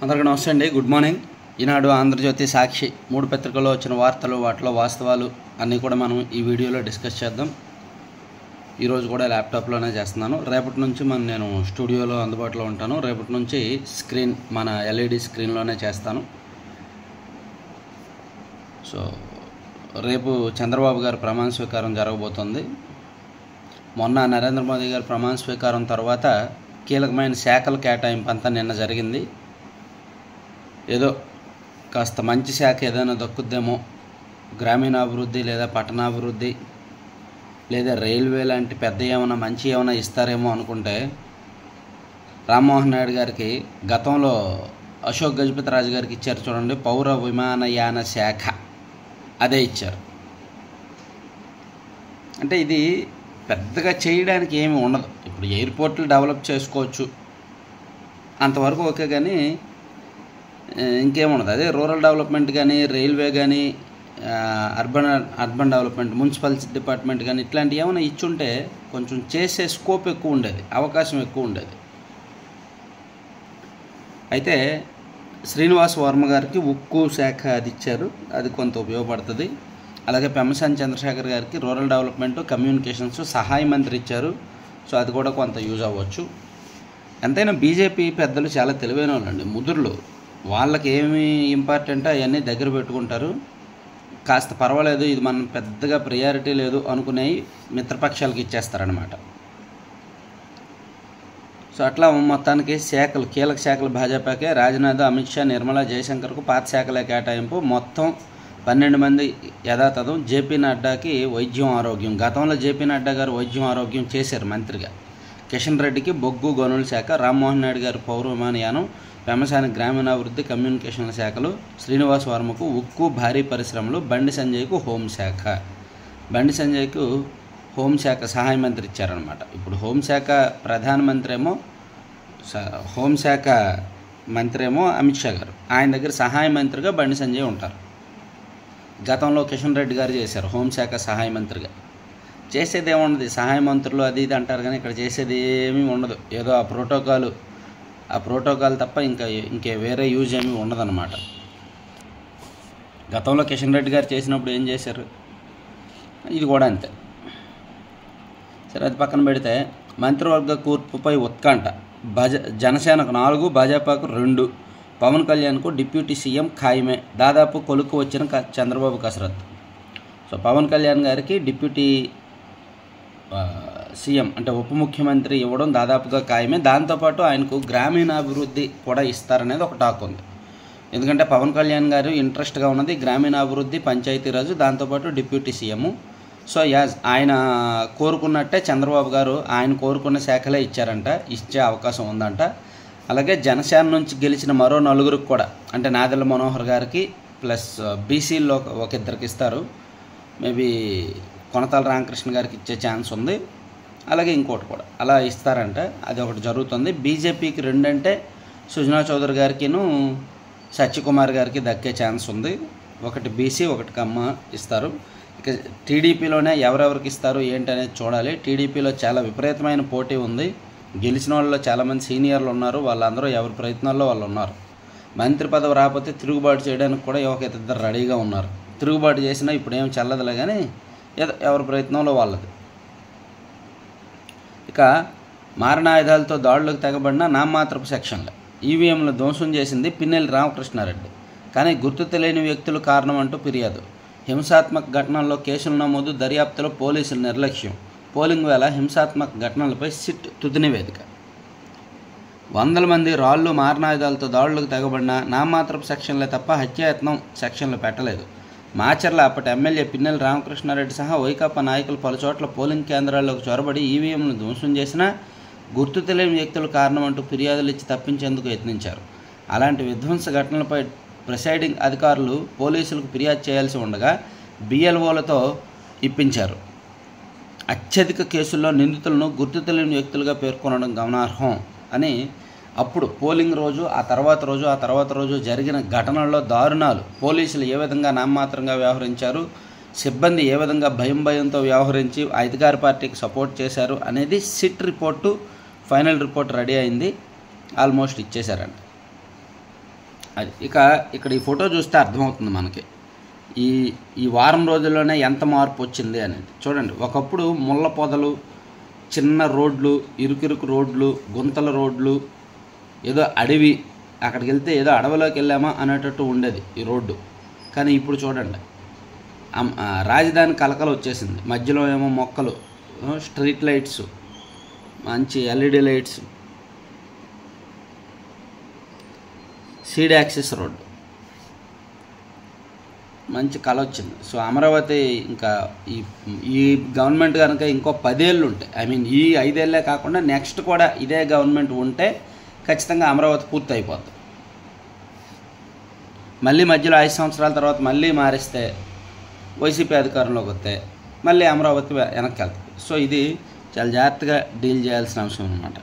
అందరికీ నమస్తే అండి. Good morning. ఈనాడు, ఆంధ్రజ్యోతి, సాక్షి మూడు పత్రికల్లో వచ్చిన వార్తలు, వాటిలో వాస్తవాలు అన్నీ కూడా మనం ఈ వీడియోలో డిస్కస్ చేద్దాం. ఈరోజు కూడా ల్యాప్టాప్లోనే చేస్తున్నాను. రేపటి నుంచి నేను స్టూడియోలో అందుబాటులో ఉంటాను. రేపటి నుంచి స్క్రీన్ మన ఎల్ఈడి స్క్రీన్లోనే చేస్తాను. సో రేపు చంద్రబాబు గారి ప్రమాణ స్వీకారం జరగబోతుంది. మొన్న నరేంద్ర మోదీ గారి ప్రమాణ స్వీకారం తర్వాత కీలకమైన శాఖల కేటాయింపు అంతా నిన్న జరిగింది. ఏదో కాస్త మంచి శాఖ ఏదైనా దక్కుద్దేమో, గ్రామీణాభివృద్ధి లేదా పట్టణాభివృద్ధి లేదా రైల్వే లాంటి పెద్ద ఏమైనా మంచి ఏమైనా ఇస్తారేమో అనుకుంటే, రామ్మోహన్ నాయుడు గారికి గతంలో అశోక్ గజపతి రాజు గారికి ఇచ్చారు చూడండి, పౌర విమానయాన శాఖ, అదే ఇచ్చారు. అంటే ఇది పెద్దగా చేయడానికి ఏమి ఉండదు. ఇప్పుడు ఎయిర్పోర్ట్లు డెవలప్ చేసుకోవచ్చు, అంతవరకు ఓకే, కానీ ఇంకేముండదు. అదే రూరల్ డెవలప్మెంట్ కానీ, రైల్వే కానీ, అర్బన్ డెవలప్మెంట్, మున్సిపల్ డిపార్ట్మెంట్ కానీ ఇట్లాంటివి ఏమైనా ఇచ్చుంటే కొంచెం చేసే స్కోప్ ఎక్కువ ఉండేది, అవకాశం ఎక్కువ ఉండేది. అయితే శ్రీనివాస్ వర్మ గారికి ఉక్కు శాఖ అది ఇచ్చారు, అది కొంత ఉపయోగపడుతుంది. అలాగే పెమ్మసాని చంద్రశేఖర్ గారికి రూరల్ డెవలప్మెంట్, కమ్యూనికేషన్స్ సహాయ మంత్రి ఇచ్చారు. సో అది కూడా కొంత యూజ్ అవ్వచ్చు. ఎంతైనా బీజేపీ పెద్దలు చాలా తెలివైన వాళ్ళండి, ముదురులు. వాళ్ళకి ఏమి ఇంపార్టెంట్ అవన్నీ దగ్గర పెట్టుకుంటారు. కాస్త పర్వాలేదు, ఇది మనం పెద్దగా ప్రయారిటీ లేదు అనుకునేవి మిత్రపక్షాలకు ఇచ్చేస్తారనమాట. సో అట్లా మొత్తానికి శాఖలు, కీలక శాఖలు భాజపాకే. రాజ్నాథ్, అమిత్ షా, నిర్మలా, జయశంకర్కు పాత శాఖలే కేటాయింపు. మొత్తం 12 మంది యథాతథం. జేపీ నడ్డాకి వైద్యం, ఆరోగ్యం. గతంలో జేపీ నడ్డా గారు వైద్యం, ఆరోగ్యం చేశారు మంత్రిగా. కిషన్ రెడ్డికి బొగ్గు, గనుల శాఖ. రామ్మోహన్ నాయుడు గారు పౌర విమానయానం. పెమ్మసాని గ్రామీణాభివృద్ధి, కమ్యూనికేషన్ల శాఖలు. శ్రీనివాస్ వర్మకు ఉక్కు, భారీ పరిశ్రమలు. బండి సంజయ్కు హోంశాఖ. బండి సంజయ్కు హోంశాఖ సహాయ మంత్రి ఇచ్చారనమాట. ఇప్పుడు హోంశాఖ ప్రధానమంత్రి ఏమో, హోంశాఖ మంత్రి ఏమో అమిత్ షా గారు. ఆయన దగ్గర సహాయ మంత్రిగా బండి సంజయ్ ఉంటారు. గతంలో కిషన్ రెడ్డి గారు చేశారు హోంశాఖ సహాయ మంత్రిగా. చేసేది ఏముండదు, సహాయ మంత్రులు అది ఇది అంటారు, కానీ ఇక్కడ చేసేది ఏమీ ఉండదు. ఏదో ఆ ప్రోటోకాల్ తప్ప ఇంకే వేరే యూజ్ ఏమీ ఉండదన్నమాట. గతంలో కిషన్ రెడ్డి గారు చేసినప్పుడు ఏం చేశారు, ఇది కూడా అంతే. సరే, అది పక్కన పెడితే మంత్రివర్గ కూర్పుపై ఉత్కంఠ. జనసేనకు 4, భాజపాకు 2. పవన్ కళ్యాణ్కు డిప్యూటీ సీఎం ఖాయమే. దాదాపు కొలుక్కు వచ్చిన చంద్రబాబు కసరత్తు. సో పవన్ కళ్యాణ్ గారికి డిప్యూటీ సీఎం అంటే ఉప ముఖ్యమంత్రి ఇవ్వడం దాదాపుగా ఖాయమే. దాంతోపాటు ఆయనకు గ్రామీణాభివృద్ధి కూడా ఇస్తారనేది ఒక టాక్ ఉంది. ఎందుకంటే పవన్ కళ్యాణ్ గారు ఇంట్రెస్ట్గా ఉన్నది గ్రామీణాభివృద్ధి, పంచాయతీరాజు, దాంతోపాటు డిప్యూటీ సీఎం. సో ఆయన కోరుకున్నట్టే చంద్రబాబు గారు ఆయన కోరుకున్న శాఖలే ఇచ్చారంట, ఇచ్చే అవకాశం ఉందంట. అలాగే జనసేన నుంచి గెలిచిన మరో 4 కూడా, అంటే నాదెళ్ల మనోహర్ గారికి ప్లస్ బీసీల్లో ఒక 2 ఇస్తారు. మేబీ కొనతాల రామకృష్ణ గారికి ఇచ్చే ఛాన్స్ ఉంది. అలాగే ఇంకోటి కూడా అలా ఇస్తారంట, అది ఒకటి జరుగుతుంది. బీజేపీకి 2 అంటే సుజనా చౌదరి గారికిను సత్యకుమార్ గారికి దక్కే ఛాన్స్ ఉంది. ఒకటి బీసీ, ఒకటి కమ్మ ఇస్తారు. ఇక టీడీపీలోనే ఎవరెవరికి ఇస్తారు ఏంటనేది చూడాలి. టీడీపీలో చాలా విపరీతమైన పోటీ ఉంది. గెలిచిన వాళ్ళలో చాలామంది సీనియర్లు ఉన్నారు, వాళ్ళందరూ ఎవరి ప్రయత్నాల్లో వాళ్ళు ఉన్నారు. మంత్రి పదవి రాకపోతే తిరుగుబాటు చేయడానికి కూడా ఒక 2 రెడీగా ఉన్నారు. తిరుగుబాటు చేసినా ఇప్పుడు ఏం చల్లదులే, కానీ ఎవరి ప్రయత్నంలో వాళ్ళది. ఇక మారణాయుధాలతో దాడులకు తెగబడిన నామమాత్రపు సెక్షన్లు. ఈవీఎంలు ధ్వంసం చేసింది పిన్నెల్లి రామకృష్ణారెడ్డి, కానీ గుర్తు తెలియని వ్యక్తులు కారణం అంటూ ఫిర్యాదు. హింసాత్మక ఘటనల్లో కేసులు నమోదు, దర్యాప్తులో పోలీసుల నిర్లక్ష్యం. పోలింగ్ వేళ హింసాత్మక ఘటనలపై సిట్ తుది నివేదిక. 100 మంది రాళ్లు, మారణాయుధాలతో దాడులకు తెగబడిన నామమాత్రపు సెక్షన్లే తప్ప హత్యాయత్నం సెక్షన్లు పెట్టలేదు. మాచర్ల అప్పటి ఎమ్మెల్యే పిన్నెల్లి రామకృష్ణారెడ్డి సహా వైకాపా నాయకులు పలుచోట్ల పోలింగ్ కేంద్రాల్లోకి చొరబడి ఈవీఎంలను ధ్వంసం చేసినా గుర్తు తెలియని వ్యక్తులు కారణం అంటూ ఫిర్యాదులు ఇచ్చి తప్పించేందుకు యత్నించారు. అలాంటి విధ్వంస ఘటనలపై ప్రిసైడింగ్ అధికారులు పోలీసులకు ఫిర్యాదు చేయాల్సి ఉండగా బిఎల్ఓలతో ఇప్పించారు. అత్యధిక కేసుల్లో నిందితులను గుర్తు తెలియని వ్యక్తులుగా పేర్కొనడం గమనార్హం అని అప్పుడు పోలింగ్ రోజు, ఆ తర్వాత రోజు జరిగిన ఘటనల్లో దారుణాలు, పోలీసులు ఏ విధంగా నామమాత్రంగా వ్యవహరించారు, సిబ్బంది ఏ విధంగా భయంతో వ్యవహరించి అధికార పార్టీకి సపోర్ట్ చేశారు అనేది SIT report, final report ready అయింది, ఆల్మోస్ట్ ఇచ్చేశారండి. అది ఇక్కడ ఈ ఫోటో చూస్తే అర్థమవుతుంది మనకి ఈ ఈ వారం రోజుల్లోనే ఎంత మార్పు వచ్చింది అనేది. చూడండి, ఒకప్పుడు ముళ్ళ పొదలు, చిన్న రోడ్లు, ఇరుకిరుకు రోడ్లు, గుంతల రోడ్లు, ఏదో అడవి, అక్కడికి వెళ్తే ఏదో అడవిలోకి వెళ్ళామా అనేటట్టు ఉండేది ఈ రోడ్డు. కానీ ఇప్పుడు చూడండి, రాజధాని కలకలు వచ్చేసింది. మధ్యలో ఏమో మొక్కలు, స్ట్రీట్ లైట్స్, మంచి LED lights, seed axis road, మంచి కళ వచ్చింది. సో అమరావతి ఇంకా ఈ గవర్నమెంట్ కనుక ఇంకో 10 ఏళ్ళు ఉంటాయి, ఐ మీన్ ఈ 5 ఏళ్ళే కాకుండా నెక్స్ట్ కూడా ఇదే గవర్నమెంట్ ఉంటే ఖచ్చితంగా అమరావతి పూర్తి అయిపోతుంది. మళ్ళీ మధ్యలో 5 సంవత్సరాల తర్వాత మళ్ళీ మారిస్తే వైసీపీ అధికారంలోకి వస్తే మళ్ళీ అమరావతి వెనక్కి వెళ్తుంది. సో ఇది చాలా జాగ్రత్తగా డీల్ చేయాల్సిన అంశం అనమాట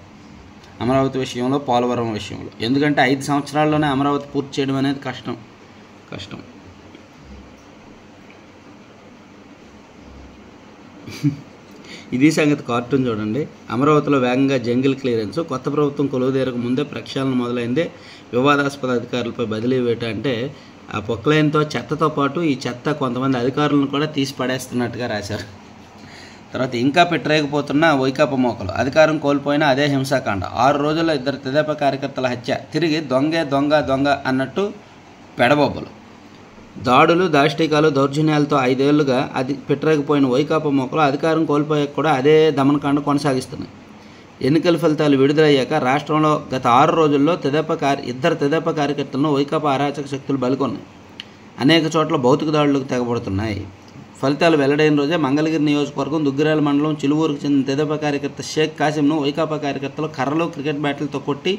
అమరావతి విషయంలో, పోలవరం విషయంలో. ఎందుకంటే 5 సంవత్సరాల్లోనే అమరావతి పూర్తి చేయడం అనేది కష్టం. ఇది సంగతి. కార్టూన్ చూడండి. అమరావతిలో వేగంగా జంగిల్ క్లియరెన్స్. కొత్త ప్రభుత్వం కొలువుదీరక ముందే ప్రక్షాళన మొదలైందే. వివాదాస్పద అధికారులపై బదిలీ వేట. అంటే ఆ పొక్లైన్తో చెత్తతో పాటు ఈ చెత్త కొంతమంది అధికారులను కూడా తీసి పడేస్తున్నట్టుగా రాశారు. తర్వాత ఇంకా పెట్టరేకపోతున్న వైకాపా మోకలు. అధికారం కోల్పోయినా అదే హింసాకాండ. 6 రోజుల్లో 2 తెదేపా కార్యకర్తల హత్య. తిరిగి దొంగ అన్నట్టు పెడబొబ్బలు. దాడులు, దాష్టికాలు, దౌర్జన్యాలతో 5 ఏళ్లుగా అది పెట్టరేకపోయిన వైకాపా మోకలు అధికారం కోల్పోయాక కూడా అదే దమనకాండ కొనసాగిస్తున్నాయి. ఎన్నికల ఫలితాలు విడుదలయ్యాక రాష్ట్రంలో గత 6 రోజుల్లో 2 తెదేపా కార్యకర్తలను వైకాపా అరాచక శక్తులు బలికొన్నాయి. అనేక చోట్ల భౌతిక దాడులకు తెగబడుతున్నాయి. ఫలితాలు వెల్లడైన రోజే మంగళగిరి నియోజకవర్గం దుగ్గిరాల మండలం చిలువూరుకు చెందిన తెదేపా కార్యకర్త షేక్ కాసింను వైకాపా కార్యకర్తలు కర్రలు, క్రికెట్ బ్యాట్లతో కొట్టి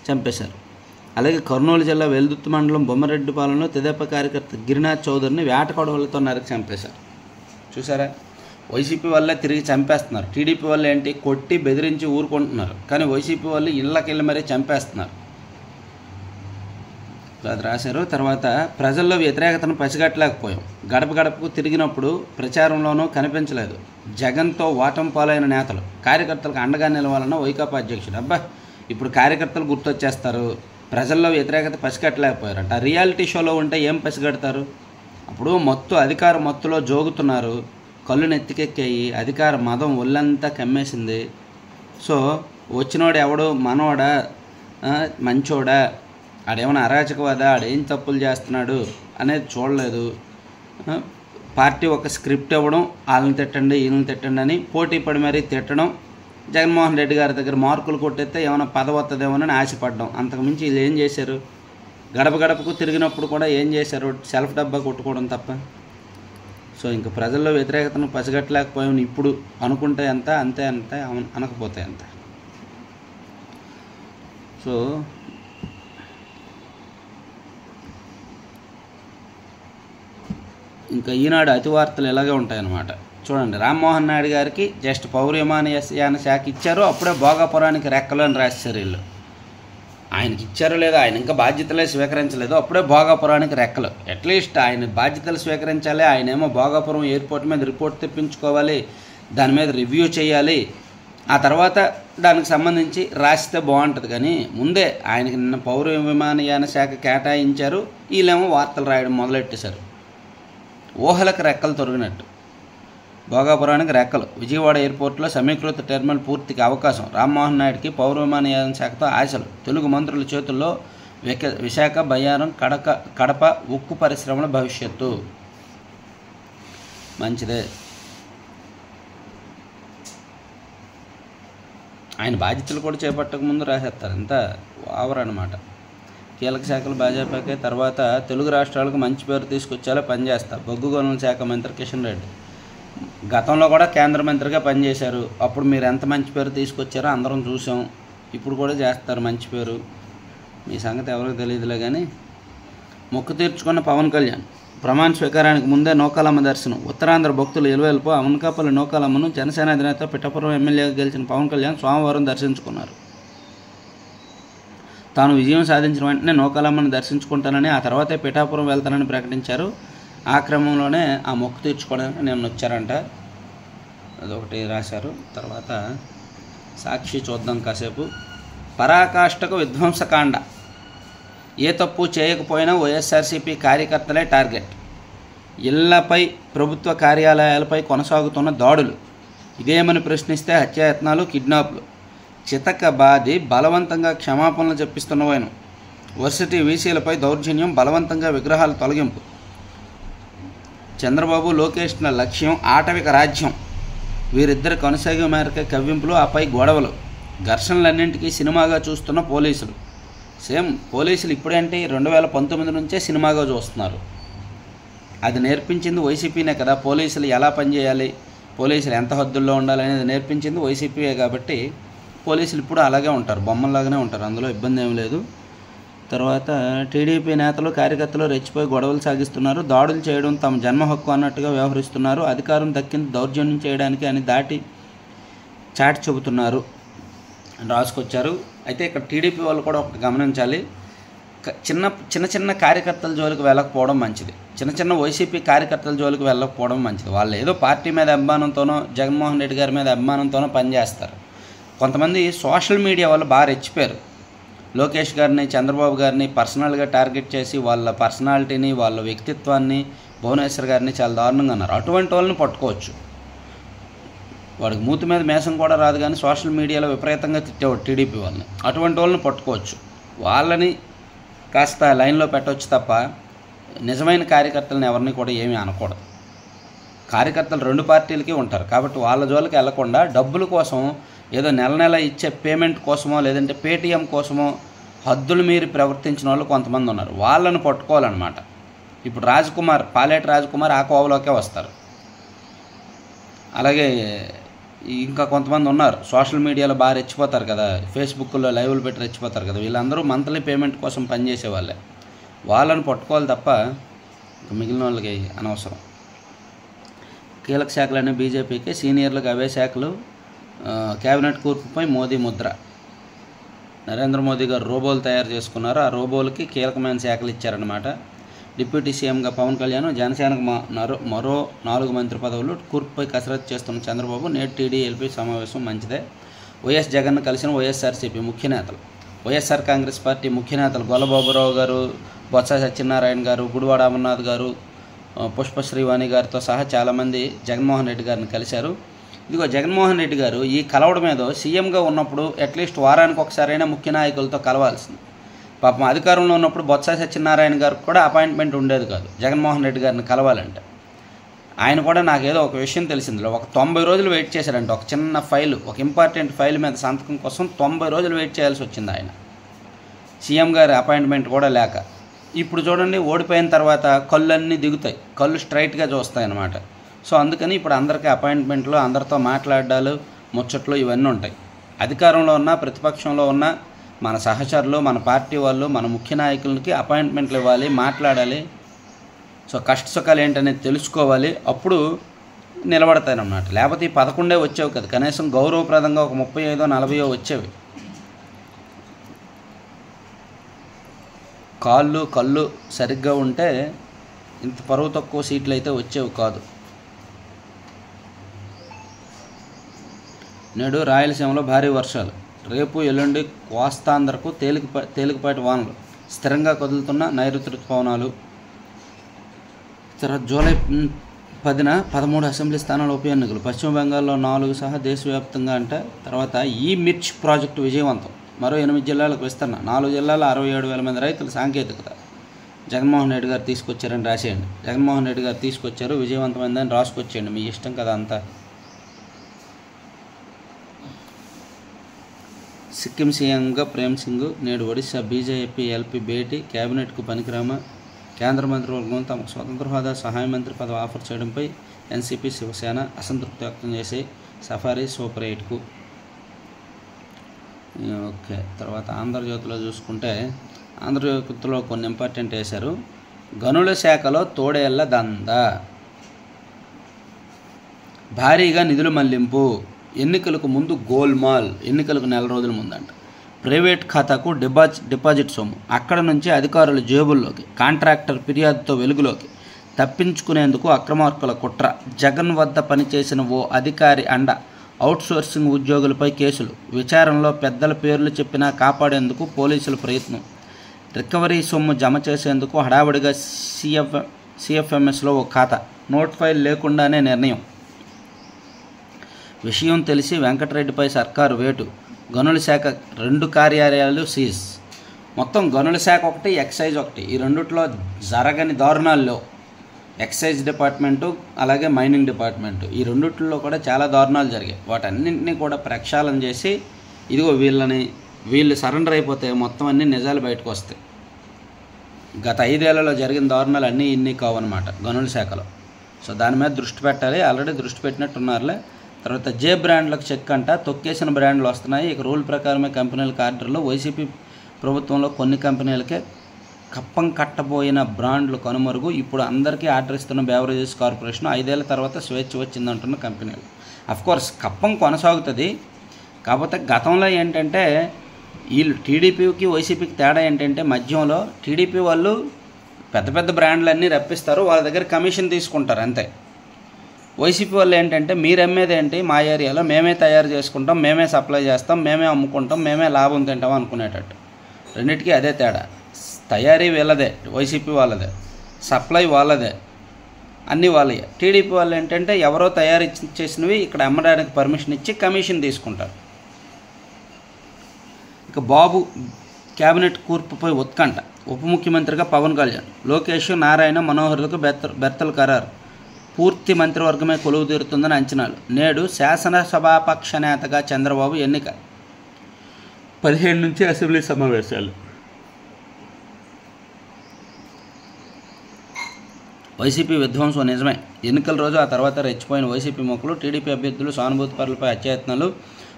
చంపేశారు. అలాగే కర్నూలు జిల్లా వెల్దుర్తి మండలం బొమ్మరెడ్డిపాలెంలో తెదేపా కార్యకర్త గిరినాథ్ చౌదరిని వేటకొడవలతో నరికి చంపేశారు. చూసారా, వైసీపీ వల్లే తిరిగి చంపేస్తున్నారు. టీడీపీ వల్ల ఏంటి, కొట్టి బెదిరించి ఊరుకుంటున్నారు. కానీ వైసీపీ వాళ్ళు ఇళ్ళకెళ్ళి మరీ చంపేస్తున్నారు. అది రాశారు. తర్వాత ప్రజల్లో వ్యతిరేకతను పసిగట్టలేకపోయాం. గడపకు తిరిగినప్పుడు ప్రచారంలోనూ కనిపించలేదు. జగన్తో ఓటమి పాలైన నేతలు కార్యకర్తలకు అండగా నిలవాలన్న వైకాపా అధ్యక్షుడు. అబ్బా, ఇప్పుడు కార్యకర్తలు గుర్తొచ్చేస్తారు. ప్రజల్లో వ్యతిరేకత పసిగట్టలేకపోయారంట. రియాలిటీ షోలో ఉంటే ఏం పసిగడతారు? అప్పుడు అధికార మత్తులో జోగుతున్నారు. కళ్ళు నెత్తికెక్కాయి. అధికార మదం ఒళ్ళంతా కమ్మేసింది. సో వచ్చినోడు ఎవడు, మనోడా, మంచోడా, ఆడేమైనా అరాచకవాదా, ఆడేం తప్పులు చేస్తున్నాడు అనేది చూడలేదు. పార్టీ ఒక స్క్రిప్ట్ ఇవ్వడం, వాళ్ళని తిట్టండి వీళ్ళని తిట్టండి అని పోటీ పడి మరీ తిట్టడం, జగన్మోహన్ రెడ్డి గారి దగ్గర మార్కులు కొట్టేస్తే ఏమైనా పదవి వస్తుందేమోనని ఆశపడ్డాం. అంతకుమించి వీళ్ళు ఏం చేశారు? గడపకు తిరిగినప్పుడు కూడా ఏం చేశారు? సెల్ఫ్ డబ్బా కొట్టుకోవడం తప్ప. సో ఇంక ప్రజల్లో వ్యతిరేకతను పసిగట్టలేకపోయాం. ఇప్పుడు అనుకుంటే ఎంత, అంతే అనకపోతే ఎంత. సో ఇంకా ఈనాడు అతి వార్తలు ఇలాగే ఉంటాయన్నమాట. చూడండి, రామ్మోహన్ నాయుడు గారికి జస్ట్ పౌర విమానయాన శాఖ ఇచ్చారు, అప్పుడే భోగాపురానికి రెక్కలు అని రాశారు వీళ్ళు. ఆయనకి ఇచ్చారో లేదో, ఆయన ఇంకా బాధ్యతలే స్వీకరించలేదు, అప్పుడే భోగాపురానికి రెక్కలు. అట్లీస్ట్ ఆయన బాధ్యతలు స్వీకరించాలి. ఆయనేమో భోగాపురం ఎయిర్పోర్ట్ మీద రిపోర్ట్ తెప్పించుకోవాలి, దాని మీద రివ్యూ చేయాలి, ఆ తర్వాత దానికి సంబంధించి రాస్తే బాగుంటుంది. కానీ ముందే ఆయనకి నిన్న పౌర విమానయాన శాఖ కేటాయించారు, వీళ్ళేమో వార్తలు రాయడం మొదలెట్టేశారు. ఊహలకు రెక్కలు తొరిగినట్టు. భోగాపురానికి రెక్కలు. విజయవాడ ఎయిర్పోర్ట్లో సమీకృత టెర్మినల్ పూర్తికి అవకాశం. రామ్మోహన్ నాయుడికి పౌర విమానయాన శాఖతో ఆశలు. తెలుగు మంత్రుల చేతుల్లో విశాఖ, బయ్యారం, కడప ఉక్కు పరిశ్రమల భవిష్యత్తు. మంచిదే. ఆయన బాధ్యతలు కూడా చేపట్టక ముందు రాసేస్తారు. ఇంత ఓవర్ అనమాట. కీలక శాఖలు భాజపాకే. తర్వాత తెలుగు రాష్ట్రాలకు మంచి పేరు తీసుకొచ్చేలా పనిచేస్తారు. బొగ్గు గనుల శాఖ మంత్రి కిషన్ రెడ్డి. గతంలో కూడా కేంద్ర మంత్రిగా పనిచేశారు. అప్పుడు మీరు ఎంత మంచి పేరు తీసుకొచ్చారో అందరం చూసాం. ఇప్పుడు కూడా చేస్తారు మంచి పేరు. మీ సంగతి ఎవరికి తెలియదులే. కానీ మొక్కు తీర్చుకున్న పవన్ కళ్యాణ్ ప్రమాణ స్వీకారానికి ముందే నూకాలమ్మ దర్శనం. ఉత్తరాంధ్ర భక్తులు ఇలువెల్పు అనకాపల్లి నూకాలమ్మను జనసేన అధినేత పిఠాపురం ఎమ్మెల్యేగా గెలిచిన పవన్ కళ్యాణ్ సోమవారం దర్శించుకున్నారు. తాను విజయం సాధించిన వెంటనే నూకాలమ్మను దర్శించుకుంటానని, ఆ తర్వాతే పిఠాపురం వెళ్తానని ప్రకటించారు. ఆ క్రమంలోనే ఆ మొక్కు తీర్చుకోవడానికి నేను వచ్చారంట. అదొకటి రాశారు. తర్వాత సాక్షి చూద్దాం కాసేపు. పరాకాష్ఠకు విధ్వంసకాండ. ఏ తప్పు చేయకపోయినా వైఎస్ఆర్సీపీ కార్యకర్తలే టార్గెట్. ఇళ్లపై, ప్రభుత్వ కార్యాలయాలపై కొనసాగుతున్న దాడులు. ఇదేమని ప్రశ్నిస్తే హత్యాయత్నాలు, కిడ్నాప్లు. చితకబాది బలవంతంగా క్షమాపణలు చెప్పిస్తున్న వైనం. వర్సిటీ వీసీలపై దౌర్జన్యం, బలవంతంగా విగ్రహాల తొలగింపు. చంద్రబాబు, లోకేష్ల లక్ష్యం ఆటవిక రాజ్యం. వీరిద్దరి కొనసాగే మేరకే కవ్వింపులు, ఆపై గొడవలు. ఘర్షణలన్నింటికీ సినిమాగా చూస్తున్న పోలీసులు. సేమ్ పోలీసులు ఇప్పుడేంటి 2019 నుంచే సినిమాగా చూస్తున్నారు. అది నేర్పించింది వైసీపీనే కదా. పోలీసులు ఎలా పనిచేయాలి, పోలీసులు ఎంత హద్దుల్లో ఉండాలనేది నేర్పించింది వైసీపీయే కాబట్టి పోలీసులు ఇప్పుడు అలాగే ఉంటారు, బొమ్మల్లాగానే ఉంటారు, అందులో ఇబ్బంది ఏమి లేదు. తర్వాత టీడీపీ నేతలు, కార్యకర్తలు రెచ్చిపోయి గొడవలు సాగిస్తున్నారు. దాడులు చేయడం తమ జన్మ హక్కు అన్నట్టుగా వ్యవహరిస్తున్నారు. అధికారం దక్కింది దౌర్జన్యం చేయడానికి అని చాటి చెబుతున్నారు అని రాసుకొచ్చారు. అయితే ఇక్కడ టీడీపీ వాళ్ళు కూడా ఒకటి గమనించాలి. చిన్న కార్యకర్తల జోలికి వెళ్ళకపోవడం మంచిది. చిన్న వైసీపీ కార్యకర్తల జోలికి వెళ్ళకపోవడం మంచిది. వాళ్ళు ఏదో పార్టీ మీద అభిమానంతోనో, జగన్మోహన్ రెడ్డి గారి మీద అభిమానంతోనో పనిచేస్తారు. కొంతమంది సోషల్ మీడియా వాళ్ళు బాగా రెచ్చిపోయారు. లోకేష్ గారిని, చంద్రబాబు గారిని పర్సనల్గా టార్గెట్ చేసి వాళ్ళ పర్సనాలిటీని, వాళ్ళ వ్యక్తిత్వాన్ని, భువనేశ్వర్ గారిని చాలా దారుణంగా అన్నారు. అటువంటి వాళ్ళని పట్టుకోవచ్చు. వాడికి మూతి మీద మేసం కూడా రాదు, కానీ సోషల్ మీడియాలో విపరీతంగా తిట్టేవాడు టీడీపీ వాళ్ళని. అటువంటి వాళ్ళని పట్టుకోవచ్చు, వాళ్ళని కాస్త లైన్లో పెట్టవచ్చు తప్ప నిజమైన కార్యకర్తలను ఎవరిని కూడా ఏమీ అనకూడదు. కార్యకర్తలు రెండు పార్టీలకి ఉంటారు కాబట్టి వాళ్ళ జోలికి వెళ్లకుండా డబ్బుల కోసం, ఏదో నెల ఇచ్చే పేమెంట్ కోసమో లేదంటే పేటీఎం కోసమో హద్దులు మీరి ప్రవర్తించిన వాళ్ళు కొంతమంది ఉన్నారు. వాళ్ళను పట్టుకోవాలన్నమాట. ఇప్పుడు పాలేటి రాజ్కుమార్ ఆ కోవలోకే వస్తారు. అలాగే ఇంకా కొంతమంది ఉన్నారు సోషల్ మీడియాలో బాగా రెచ్చిపోతారు కదా, ఫేస్బుక్లో లైవ్లు పెట్టి రెచ్చిపోతారు కదా. వీళ్ళందరూ మంత్లీ పేమెంట్ కోసం పనిచేసే వాళ్ళే. వాళ్ళని పట్టుకోవాలి తప్ప మిగిలిన వాళ్ళకి అనవసరం. కీలక శాఖలన్నీ బీజేపీకి, సీనియర్లకు అవే శాఖలు. కేబినెట్ కూర్పుపై మోదీ ముద్ర. నరేంద్ర మోదీ గారు రోబోలు తయారు చేసుకున్నారు. ఆ రోబోలకి కీలకమైన శాఖలు ఇచ్చారన్నమాట. డిప్యూటీ సీఎంగా పవన్ కళ్యాణ్, జనసేనకు మరో 4 మంత్రి పదవులు. కూర్పుపై కసరత్తు చేస్తున్న చంద్రబాబు. నేటి టీడీఎల్పీ సమావేశం మంచిదే. వైఎస్ జగన్ను కలిసిన వైఎస్ఆర్సీపీ ముఖ్య నేతలు. వైఎస్ఆర్ కాంగ్రెస్ పార్టీ ముఖ్య నేతలు గొల్లబాబురావు గారు, బొత్స సత్యనారాయణ గారు, గుడివాడ అమర్నాథ్ గారు, పుష్ప శ్రీవాణి గారితో సహా చాలామంది జగన్మోహన్ రెడ్డి గారిని కలిశారు. ఇదిగో జగన్మోహన్ రెడ్డి గారు ఈ కలవడం మీద సీఎంగా ఉన్నప్పుడు అట్లీస్ట్ వారానికి ఒకసారైనా ముఖ్య నాయకులతో కలవాల్సింది. పాపం అధికారంలో ఉన్నప్పుడు బొత్స సత్యనారాయణ గారికి కూడా అపాయింట్మెంట్ ఉండేది కాదు జగన్మోహన్ రెడ్డి గారిని కలవాలంటే. ఆయన కూడా నాకేదో ఒక విషయం తెలిసిందిలో, ఒక 90 రోజులు వెయిట్ చేశారంటే ఒక చిన్న ఫైలు, ఒక ఇంపార్టెంట్ ఫైల్ మీద సంతకం కోసం 90 రోజులు వెయిట్ చేయాల్సి వచ్చింది ఆయన, సీఎం గారి అపాయింట్మెంట్ కూడా లేక. ఇప్పుడు చూడండి, ఓడిపోయిన తర్వాత కళ్ళన్నీ దిగుతాయి, కళ్ళు స్ట్రైట్గా చూస్తాయి అన్నమాట. సో అందుకని ఇప్పుడు అందరికీ అపాయింట్మెంట్లు, అందరితో మాట్లాడాలు, ముచ్చట్లు ఇవన్నీ ఉంటాయి. అధికారంలో ఉన్న, ప్రతిపక్షంలో ఉన్న మన సహచరులు, మన పార్టీ వాళ్ళు, మన ముఖ్య నాయకులకి అపాయింట్మెంట్లు ఇవ్వాలి, మాట్లాడాలి. సో కష్ట సుఖాలు ఏంటనేది తెలుసుకోవాలి, అప్పుడు నిలబడతాయన్నమాట. లేకపోతే ఈ 11 వచ్చేవి కదా, కనీసం గౌరవప్రదంగా ఒక 35-40 వచ్చేవి. కళ్ళు సరిగ్గా ఉంటే ఇంత పరువు తక్కువ సీట్లు అయితే వచ్చేవి కాదు. నేడు రాయలసీమలో భారీ వర్షాలు. రేపు ఎల్లుండి కోస్తాంధ్రకు తేలికపాటి వానలు. స్థిరంగా కదులుతున్న నైరుతి ఋతుపవనాలు. తర్వాత జూలై 10న 13 అసెంబ్లీ స్థానాల ఉప ఎన్నికలు. పశ్చిమ బెంగాల్లో 4 సహా దేశవ్యాప్తంగా అంటే. తర్వాత ఈ మిర్చ్ ప్రాజెక్టు విజయవంతం. మరో 8 జిల్లాలకు విస్తరణ. 4 జిల్లాల్లో 67,000 మంది రైతుల సాంకేతికత జగన్మోహన్ రెడ్డి గారు తీసుకొచ్చారని రాసేయండి. జగన్మోహన్ రెడ్డి గారు తీసుకొచ్చారు, విజయవంతమైందని రాసుకొచ్చేయండి, మీ ఇష్టం కదా అంతా. సిక్కిం సీఎంగా ప్రేమ్ సింగ్. నేడు ఒడిశా బీజేపీ ఎల్పీ భేటీ. కేబినెట్కు పనికిరామా. కేంద్ర మంత్రివర్గం తమకు స్వతంత్ర హోదా, సహాయ మంత్రి పదవి ఆఫర్ చేయడంపై ఎన్సీపీ, శివసేన అసంతృప్తి వ్యక్తం చేసి సఫారీ సూపర్ 8కు. ఓకే, తర్వాత ఆంధ్రజ్యోతిలో చూసుకుంటే ఆంధ్రజ్యోతిలో కొన్ని ఇంపార్టెంట్ వేశారు. గనుల శాఖలో తోడేళ్ల దందా. భారీగా నిధుల మళ్లింపు. ఎన్నికలకు ముందు గోల్మాల్. ఎన్నికలకు 4 రోజుల ముందంట. ప్రైవేట్ ఖాతాకు డిపాజిట్ సొమ్ము. అక్కడ నుంచి అధికారుల జేబుల్లోకి. కాంట్రాక్టర్ ఫిర్యాదుతో వెలుగులోకి. తప్పించుకునేందుకు అక్రమార్కుల కుట్ర. జగన్ వద్ద పనిచేసిన ఓ అధికారి అండ. అవుట్సోర్సింగ్ ఉద్యోగులపై కేసులు. విచారణలో పెద్దల పేర్లు చెప్పినా కాపాడేందుకు పోలీసుల ప్రయత్నం. రికవరీ సొమ్ము జమ చేసేందుకు హడావుడిగా సిఎఫ్ఎంఎస్లో ఒక ఖాతా, నోట్ ఫైల్ లేకుండానే నిర్ణయం. విషయం తెలిసి వెంకటరెడ్డిపై సర్కారు వేటు. గనుల శాఖ 2 కార్యాలయాలు సీజ్. మొత్తం గనుల శాఖ ఒకటి, ఎక్సైజ్ ఒకటి. ఈ రెండిట్లో జరగని దారుణాల్లో ఎక్సైజ్ డిపార్ట్మెంటు అలాగే మైనింగ్ డిపార్ట్మెంటు, ఈ రెండిట్లో కూడా చాలా దారుణాలు జరిగాయి. వాటన్నింటినీ కూడా ప్రక్షాళన చేసి ఇదిగో వీళ్ళు సరెండర్ అయిపోతే మొత్తం అన్ని నిజాలు బయటకు వస్తాయి. గత 5 ఏళ్లలో జరిగిన దారుణాలు అన్నీ ఇన్ని కావన్నమాట గనుల శాఖలో. సో దాని మీద దృష్టి పెట్టాలి. ఆల్రెడీ దృష్టి పెట్టినట్టున్నారులే. తర్వాత జే బ్రాండ్లకు చెక్ అంట, తొక్కేసిన బ్రాండ్లు వస్తున్నాయి. ఇక రూల్ ప్రకారమే కంపెనీలకు ఆర్డర్లు. వైసీపీ ప్రభుత్వంలో కొన్ని కంపెనీలకే కప్పం కట్టబోయిన బ్రాండ్లు కనుమరుగు. ఇప్పుడు అందరికీ ఆర్డర్ ఇస్తున్న బెవరేజెస్ కార్పొరేషన్ 5 ఏళ్ల తర్వాత స్వేచ్ఛ వచ్చిందంటున్న కంపెనీలు. అఫ్కోర్స్ కప్పం కొనసాగుతుంది. కాకపోతే గతంలో ఏంటంటే వీళ్ళు టీడీపీకి వైసీపీకి తేడా ఏంటంటే మధ్యంలో టీడీపీ వాళ్ళు పెద్ద పెద్ద బ్రాండ్లన్నీ రప్పిస్తారు, వాళ్ళ దగ్గర కమిషన్ తీసుకుంటారు అంతే. వైసీపీ వాళ్ళు ఏంటంటే మీరు అమ్మేది ఏంటి, మా ఏరియాలో మేమే తయారు చేసుకుంటాం, మేమే సప్లై చేస్తాం, మేమే అమ్ముకుంటాం, మేమే లాభం తింటాం అనుకునేటట్టు. రెండింటికి అదే తేడా. తయారీ వీళ్ళదే, వైసీపీ వాళ్ళదే, సప్లై వాళ్ళదే, అన్నీ వాళ్ళే. టీడీపీ వాళ్ళు ఏంటంటే ఎవరో తయారు చేసినవి ఇక్కడ అమ్మడానికి పర్మిషన్ ఇచ్చి కమిషన్ తీసుకుంటారు. ఇక బాబు క్యాబినెట్ కూర్పుపై ఉత్కంఠ. ఉప ముఖ్యమంత్రిగా పవన్ కళ్యాణ్, లోకేష్, నారాయణ మనోహర్లకు బెర్తలు ఖరారు. పూర్తి మంత్రివర్గమే కొలువు తీరుతుందని అంచనాలు. నేడు శాసనసభాపక్ష నేతగా చంద్రబాబు ఎన్నిక. 15 నుంచి అసెంబ్లీ సమావేశాలు. వైసీపీ విధ్వంసం నిజమే. ఎన్నికల రోజు ఆ తర్వాత రెచ్చిపోయిన వైసీపీ మొక్కలు, టీడీపీ అభ్యర్థులు, సానుభూతి పరులపై అత్యయత్నాలు,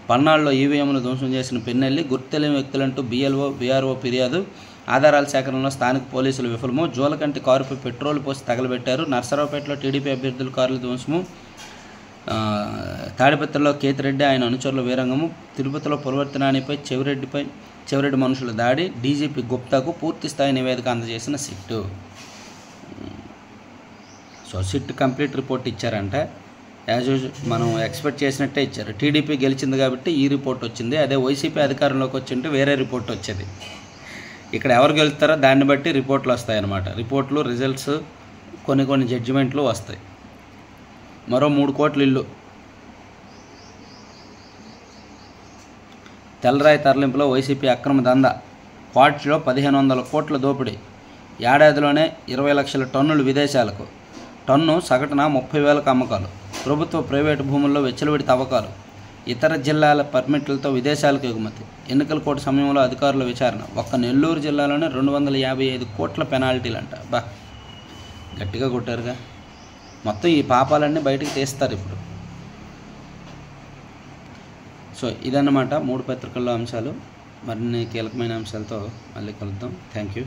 పల్నాడులో ఈవీఎంలు ధ్వంసం చేసిన పిన్నెల్లి, గుర్తుతెలియని వ్యక్తులంటూ బీఎల్ఓ బీఆర్ఓ ఫిర్యాదు, ఆధారాల సేకరణలో స్థానిక పోలీసులు విఫలము, జోలకంటి కారుపై పెట్రోల్ పోసి తగలబెట్టారు, నర్సరావుపేటలో టీడీపీ అభ్యర్థుల కార్ల ధ్వంసము, తాడిపత్రిలో కేతిరెడ్డి ఆయన అనుచరుల వీరంగము, తిరుపతిలో పులవర్తినానిపై చెవిరెడ్డి మనుషుల దాడి, డీజీపీ గుప్తాకు పూర్తి స్థాయి నివేదిక అందజేసిన sit. So SIT complete report ఇచ్చారంటే యాజ్ యూజువల్ మనం ఎక్స్పెక్ట్ చేసినట్టే ఇచ్చారు. టీడీపీ గెలిచింది కాబట్టి ఈ రిపోర్ట్ వచ్చింది. అదే వైసీపీ అధికారంలోకి వచ్చింటే వేరే రిపోర్ట్ వచ్చేది. ఇక్కడ ఎవరు గెలుస్తారో దాన్ని బట్టి రిపోర్ట్లు వస్తాయన్నమాట. రిపోర్ట్లు, రిజల్ట్స్, కొన్ని జడ్జిమెంట్లు వస్తాయి. మరో 3 కోట్ల ఇల్లు. తెల్లరాయి తరలింపులో వైసీపీ అక్రమ దందా. క్వాడ్స్లో 1500 కోట్ల దోపిడీ. ఏడాదిలోనే 20 లక్షల టన్నులు విదేశాలకు. టన్ను సగటున 30,000కు అమ్మకాలు. ప్రభుత్వ ప్రైవేటు భూముల్లో వెచ్చలవిడి తవ్వకాలు. ఇతర జిల్లాల పర్మిట్లతో విదేశాలకు ఎగుమతి. ఎన్నికల కోర్టు సమయంలో అధికారుల విచారణ. ఒక్క నెల్లూరు జిల్లాలోనే 255 కోట్ల పెనాల్టీలంట. బా గట్టిగా కొట్టారుగా. మొత్తం ఈ పాపాలన్నీ బయటికి తీస్తారు ఇప్పుడు. సో ఇదన్నమాట 3 పత్రికల్లో అంశాలు. మరిన్ని కీలకమైన అంశాలతో మళ్ళీ కలుద్దాం. Thank you.